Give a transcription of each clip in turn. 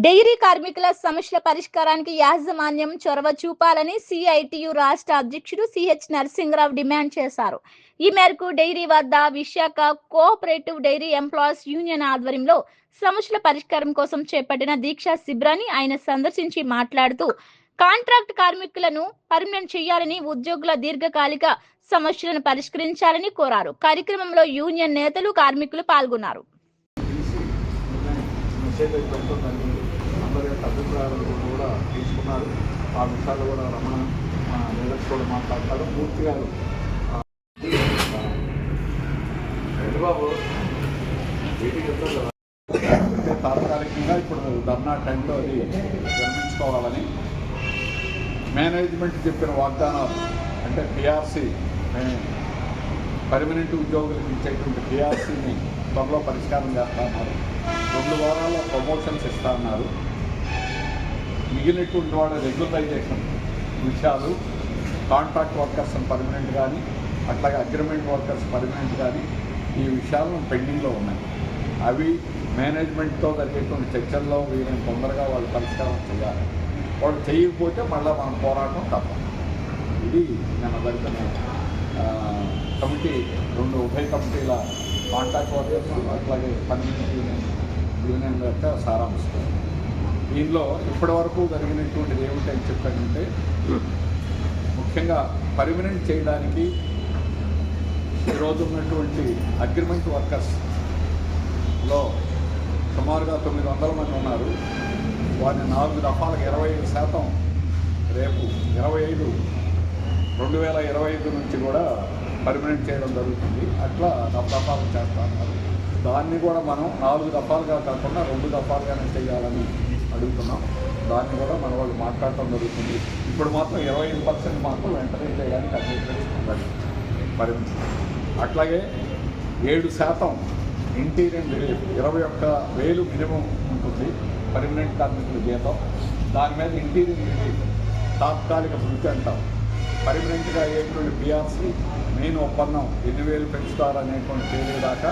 Dairy కార్మికుల సమస్యల పరిష్కారానికి యాజమాన్యం చొరవ చూపాలని సిఐటియు రాష్ట్ర అధ్యక్షుడు సిహెచ్ నరసింగరావు డిమాండ్ చేశారు. ఈ మేరకు డైరీ వద్ద Visakha cooperative dairy employees union ఆధ్వర్యంలో సమస్యల పరిష్కారం కోసం చేపట్టిన దీక్షా శిబిరాన్ని ఆయన సందర్శించి మాట్లాడుతూ కాంట్రాక్ట్ కార్మికులను పర్మనెంట్ చేయాలని, ఉద్యోగుల దీర్ఘకాలిక సమస్యలను పరిష్కరించాలని కోరారు. కార్యక్రమంలో యూనియన్ నేతలు, కార్మికులు పాల్గొన్నారు. అందరి యొక్క అభిప్రాయాలు కూడా తీసుకున్నారు. ఆ విషయాలు కూడా రమణ మా లీడర్స్ కూడా మాట్లాడతారు. మూర్తి గారు బాబు తాత్కాలికంగా ఇప్పుడు ధర్నా టైంలో అది నిర్మించుకోవాలని మేనేజ్మెంట్ చెప్పిన వాగ్దానాలు అంటే పిఆర్సీ పర్మనెంట్ ఉద్యోగులకు ఇచ్చేటువంటి పిఆర్సీని త్వరలో పరిష్కారం చేస్తా ఉన్నారు. 2 వారాల్లో ప్రమోషన్స్ ఇస్తా ఉన్నారు. మిగిలినటువంటి వాళ్ళ రెగ్యులరైజేషన్ విషయాలు, కాంట్రాక్ట్ వర్కర్స్ పర్మనెంట్ కానీ అట్లాగే అగ్రిమెంట్ వర్కర్స్ పర్మనెంట్ కానీ ఈ విషయాలను పెండింగ్లో ఉన్నాయి. అవి మేనేజ్మెంట్తో జరిగేటువంటి చర్చల్లో వీళ్ళని తొందరగా వాళ్ళు పరిష్కారం చేయాలి. వాళ్ళు చేయకపోతే మళ్ళీ మనం పోరాటం తప్పదు. ఇది నిన్న జరిగిన కమిటీ 2 ఉభయ కమిటీల కాంట్రాక్ట్ వర్కర్స్ అట్లాగే పర్మనెంట్ యూనియన్ యొక్క సారాంశం. దీనిలో ఇప్పటి వరకు జరిగినటువంటిది ఏమిటని చెప్పానంటే, ముఖ్యంగా పర్మనెంట్ చేయడానికి ఈరోజు ఉన్నటువంటి అగ్రిమెంట్ వర్కర్స్లో సుమారుగా 900 మంది ఉన్నారు. వారిని 4 దఫాలకు 25% రేపు 2025 నుంచి కూడా పర్మనెంట్ చేయడం జరుగుతుంది. అట్లా దఫాలు చేస్తా ఉన్నారు. దాన్ని కూడా మనం 4 దఫాలుగా కాకుండా 2 దఫాలుగానే చేయాలని అడుగుతున్నాం. దాన్ని కూడా మన వాళ్ళు మాట్లాడటం జరుగుతుంది. ఇప్పుడు మాత్రం 25% మాత్రం వెంటనే చేయడానికి అంగీకరిస్తున్నారు పర్మనెంట్. అట్లాగే 7% ఇంటీరియర్ రిలీఫ్ 21,000 మినిమం ఉంటుంది పర్మనెంట్ కార్మికుల జీతం. దాని మీద ఇంటీరియర్ రిలీఫ్ తాత్కాలిక వృత్తి అంటాం. పర్మనెంట్గా అయ్యేటువంటి పిఆర్సీ మెయిన్ ఒప్పందం 8,000 పెంచుతారు అనేటువంటి తేదీ దాకా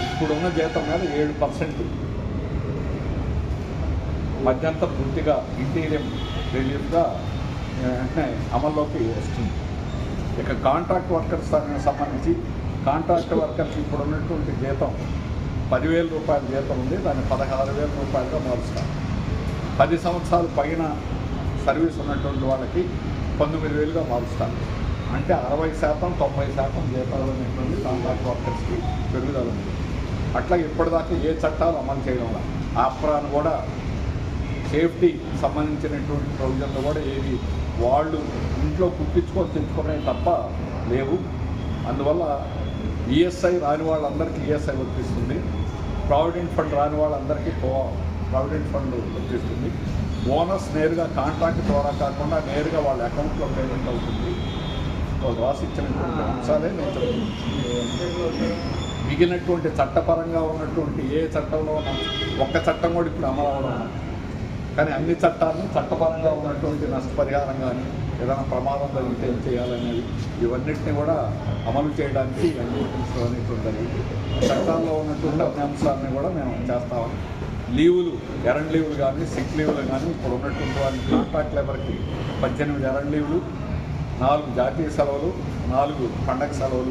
ఇప్పుడున్న జీతం మీద 7% మధ్యంత పూర్తిగా ఇంటీరియం రిలీఫ్గా అమల్లోకి వస్తుంది. ఇక కాంట్రాక్ట్ వర్కర్స్ సంబంధించి కాంట్రాక్ట్ వర్కర్స్ ఇప్పుడు ఉన్నటువంటి జీతం 10,000 రూపాయల జీతం ఉంది. దాన్ని 16,000 రూపాయలుగా మారుస్తారు. 10 సంవత్సరాల పైన సర్వీస్ ఉన్నటువంటి వాళ్ళకి 19,000గా మారుస్తారు. అంటే 60%, 90% జీతాలు అనేటువంటి కాంట్రాక్ట్ వర్కర్స్కి పెరుగుదల ఉంది. అట్లా ఇప్పటిదాకా ఏ చట్టాలు అమలు చేయడం వల్ల ఆప్రాన్ కూడా సేఫ్టీ సంబంధించినటువంటి ప్రొవిజన్లు కూడా ఏవి వాళ్ళు ఇంట్లో కుట్టించుకొని తెచ్చుకునే తప్ప లేవు. అందువల్ల ఈఎస్ఐ రాని వాళ్ళందరికీ ఈఎస్ఐ వర్తిస్తుంది. ప్రావిడెంట్ ఫండ్ రాని వాళ్ళందరికీ ప్రావిడెంట్ ఫండ్ వర్తిస్తుంది. బోనస్ నేరుగా కాంట్రాక్ట్ ద్వారా కాకుండా నేరుగా వాళ్ళ అకౌంట్లో పేమెంట్ అవుతుంది. రాసి ఇచ్చినటువంటి అంశాలే నేను చెప్తున్నాను. మిగిలినటువంటి చట్టపరంగా ఉన్నటువంటి ఏ చట్టంలో ఒక్క చట్టం కూడా ఇప్పుడు అమలు అవ్వడం, కానీ అన్ని చట్టాలను చట్టపరంగా ఉన్నటువంటి నష్టపరిహారం కానీ ఏదైనా ప్రమాదం జరిగితే ఏం చేయాలనేది ఇవన్నిటిని కూడా అమలు చేయడానికి అంగీకరించడం అనేటువంటి జరిగింది. చట్టాల్లో ఉన్నటువంటి అన్ని అంశాలని కూడా మేము చేస్తామని. లీవులు, ఎరండ్ లీవులు కానీ సిక్ లీవులు కానీ ఇప్పుడు ఉన్నటువంటి వారికి కాంట్రాక్ట్ లేబర్కి 18 ఎరండ్ లీవులు, 4 జాతీయ సెలవులు, 4 పండగ సెలవులు